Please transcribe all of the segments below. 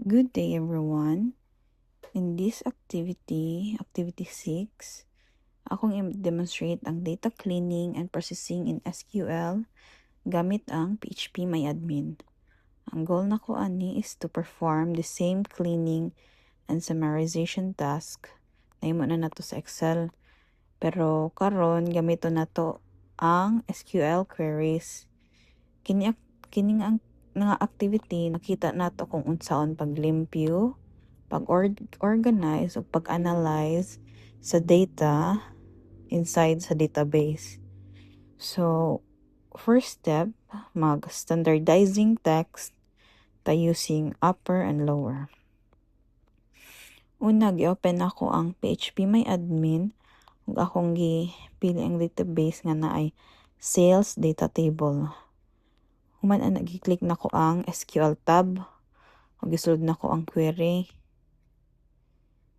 Good day everyone. In this activity 6, akong i-demonstrate ang data cleaning and processing in SQL gamit ang PHP-MyAdmin. Ang goal na ko ani is to perform the same cleaning and summarization task na imo na nato sa Excel. Pero karon gamito nato ang SQL queries. Kining ang nga activity nakita nato kung unsaon paglimpyo, pag-organize o pag-analyze sa data inside sa database. So, first step, mag-standardizing text ta using upper and lower. Una, gi-open ako ang PHP-MyAdmin ug akong gipili ang database nga naay sales data table. Human ang nag-click na ko ang SQL tab o gisulod na ko ang query.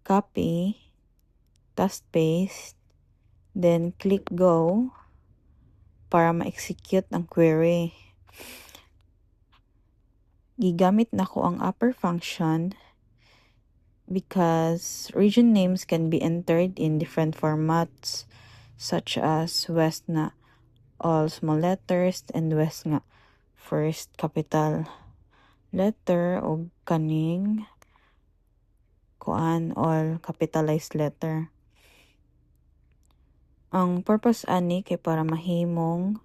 Copy, task paste, then click go para ma-execute ang query. Gigamit na ko ang upper function because region names can be entered in different formats such as West na all small letters and West nga first capital letter o kaning kuan all capitalized letter. Ang purpose ani kay para mahimong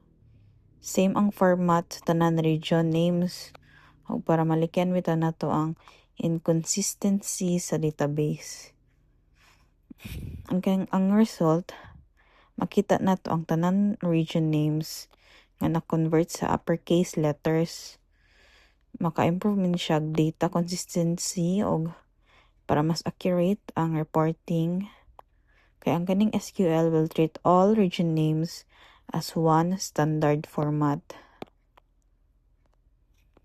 same ang format tanan region names o para malikyan bitaw nato ang inconsistency sa database. Ang result, makita nato ang tanan region names nga na-convert sa uppercase letters. Maka-improve min siya data consistency o para mas accurate ang reporting. Kaya ang kaning SQL will treat all region names as one standard format.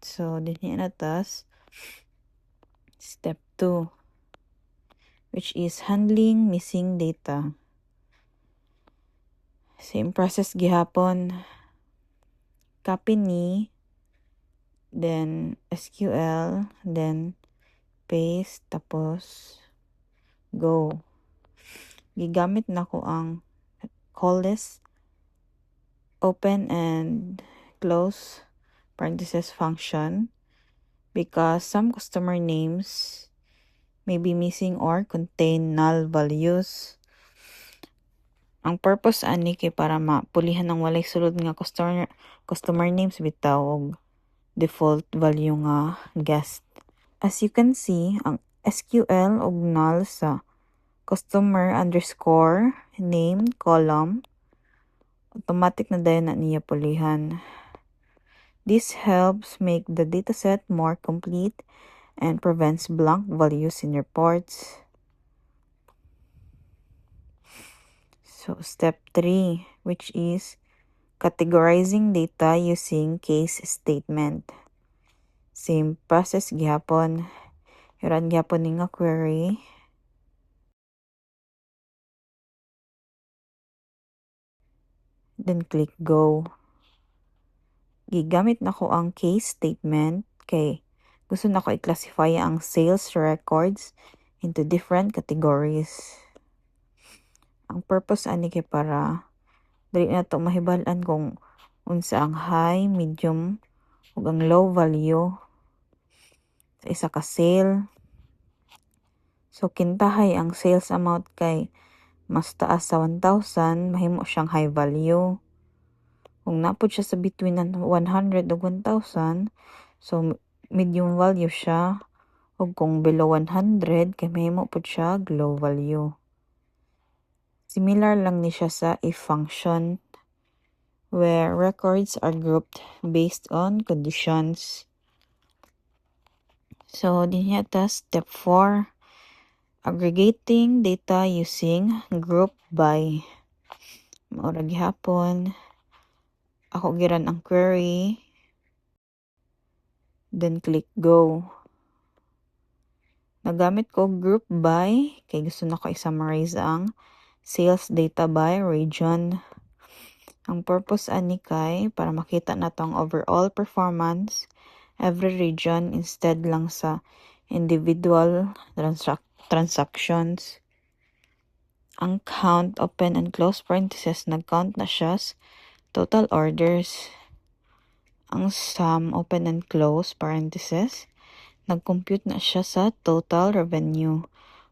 So, dinhi na tas step 2, which is handling missing data. Same process gihapon. Copy ni, then SQL, then paste, tapos go. Gigamit na ko ang call list, open and close parenthesis function because some customer names may be missing or contain null values. Ang purpose ani kay para mapulihan ng walay sulod nga customer names bitaw og default value nga guest. As you can see, ang SQL og null sa customer underscore name column automatic na dayon na niya pulihan. This helps make the dataset more complete and prevents blank values in reports. So, step 3, which is categorizing data using case statement. Same process gihapon. Iran gihapon ni nga query. Then click go. Gigamit na ko ang case statement kay gusto na ko i-classify ang sales records into different categories. Ang purpose ani kay para dali na to mahibal-an kung unsa ang high, medium ug ang low value sa isa ka sale. So kintahay ang sales amount kay mas taas sa 1,000, mahimo siyang high value. Kung napod siya sa between 100 ug 1,000, so medium value siya. Ug kung below 100, kay mahimo pod siya low value. Similar lang ni siya sa if function where records are grouped based on conditions. So, dinhi ta step 4, aggregating data using group by. Maura gihapon. Ako giran ang query. Then click go. Nagamit ko group by kay gusto na ko i-summarize ang sales data by region. Ang purpose ani kay para makita nato ang overall performance every region instead lang sa individual transactions. Ang count, open and close parentheses, nag-count na siya sa total orders. Ang sum, open and close parentheses, nag-compute na siya sa total revenue.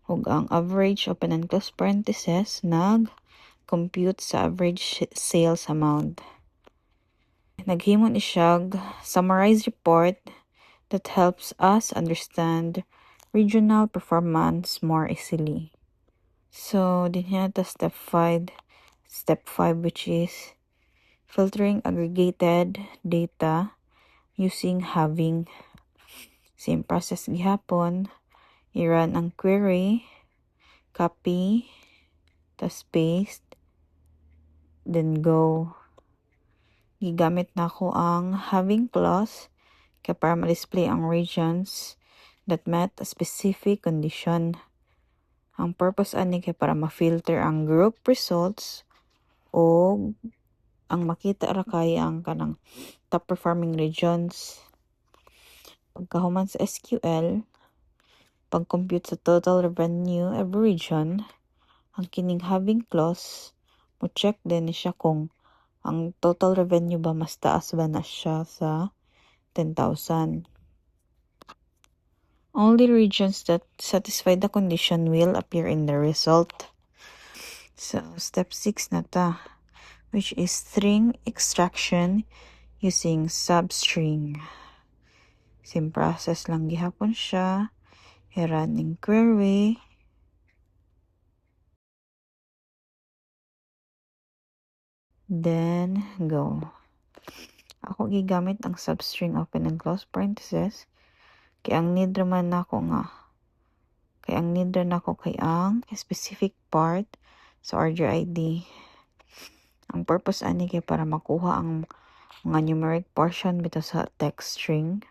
Ug ang average, open and close parentheses, nag-compute sa average sales amount. Naghimo ni siya summarized report that helps us understand regional performance more easily. So, din ta step 5, which is filtering aggregated data using having. Same process gihapon, i-run ang query, copy, tas paste, then go. Gigamit na ko ang having clause kaya para ma-display ang regions that met a specific condition. Ang purpose ani kay para ma-filter ang group results o ang makita ra kay ang kanang top performing regions. Pagkahuman sa SQL, pag-compute sa total revenue every region, ang kining having clause, mo check din siya kung ang total revenue ba mas taas ba na siya sa 10,000. Only regions that satisfy the condition will appear in the result. So, step 6 na ta, which is string extraction using substring. Same process lang gihapon siya. I-run in query. Then, go. Ako gigamit ang substring open and close parentheses. Kaya ang need naman nako kay ang specific part sa order ID. Ang purpose ani kay para makuha ang mga numeric portion bitaw sa text string.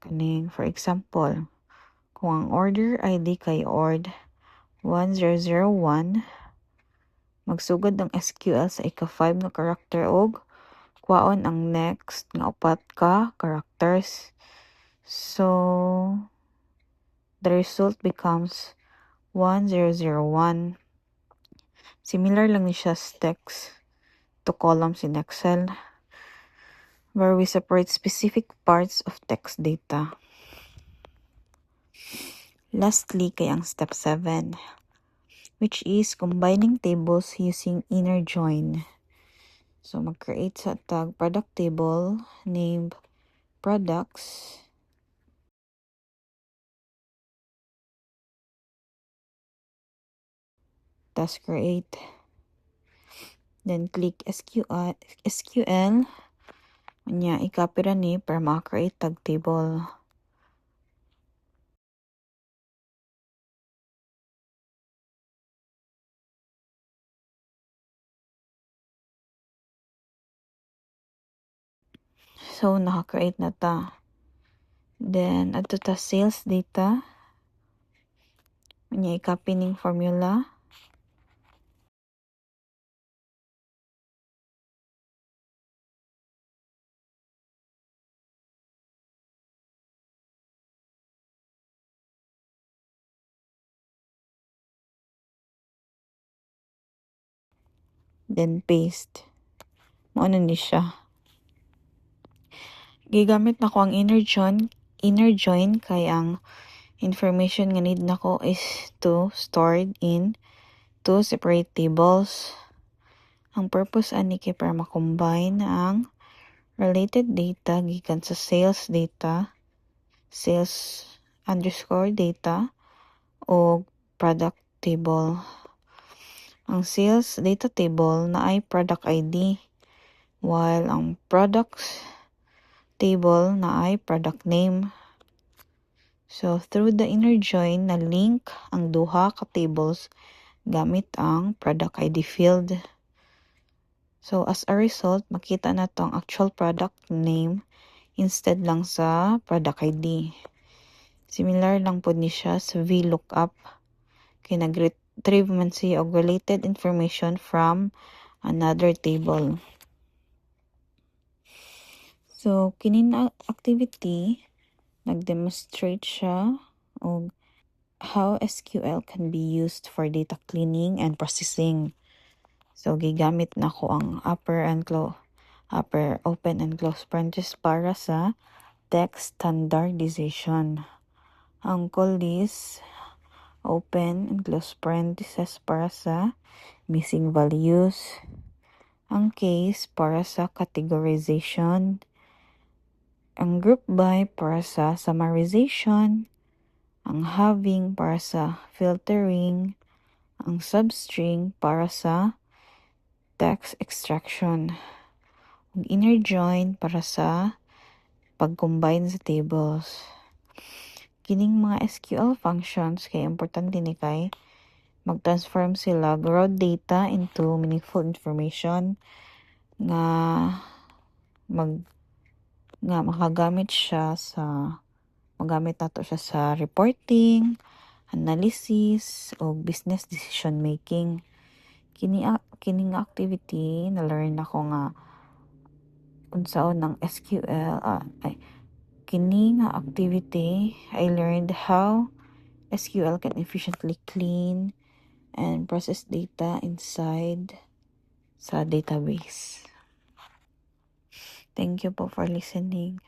Kaning, for example, kung ang order ID kay ord 1001, magsugod ang SQL sa ika-5 na character og kuhaon ang next nga 4 ka characters. So, the result becomes 1001. Similar lang ni siya sa text to columns in Excel, where we separate specific parts of text data. Lastly, kay ang step 7, which is combining tables using inner join. So, mag-create sa tag product table named products. Tas create. Then, click SQL. Anya, i-copy ra ni para maka-create tag table. So, naka-create na ta. Then, ato ta sales data. Anya, i-copy ning formula. Then, paste. Maano ni siya. Gigamit na ko ang inner join kay ang information nga need nako is to stored in two separate tables. Ang purpose ani kay para ma-combine ang related data gikan sa sales underscore data o product table. Ang sales data table na ay product ID, while ang products table na ay product name. So, through the inner join, na-link ang duha ka tables gamit ang product ID field. So, as a result, makita na to ang actual product name instead lang sa product ID. Similar lang po ni siya sa VLOOKUP. Kaya nag-retrieve man siya og related information from another table. So, kini na activity nag-demonstrate siya og how SQL can be used for data cleaning and processing. So gigamit na ko ang upper open and close parenthesis para sa text standardization. Ang colis open and close parenthesis para sa missing values. Ang case para sa categorization. Ang group by para sa summarization. Ang having para sa filtering. Ang substring para sa text extraction. Ang inner join para sa pag-combine sa tables. Kining mga SQL functions kay importante ni kay mag-transform sila raw data into meaningful information nga magamit nato siya sa reporting, analysis o business decision making. Kining activity na learn ako nga unsaon ng SQL kini nga activity I learned how SQL can efficiently clean and process data inside sa database. Thank you po for listening.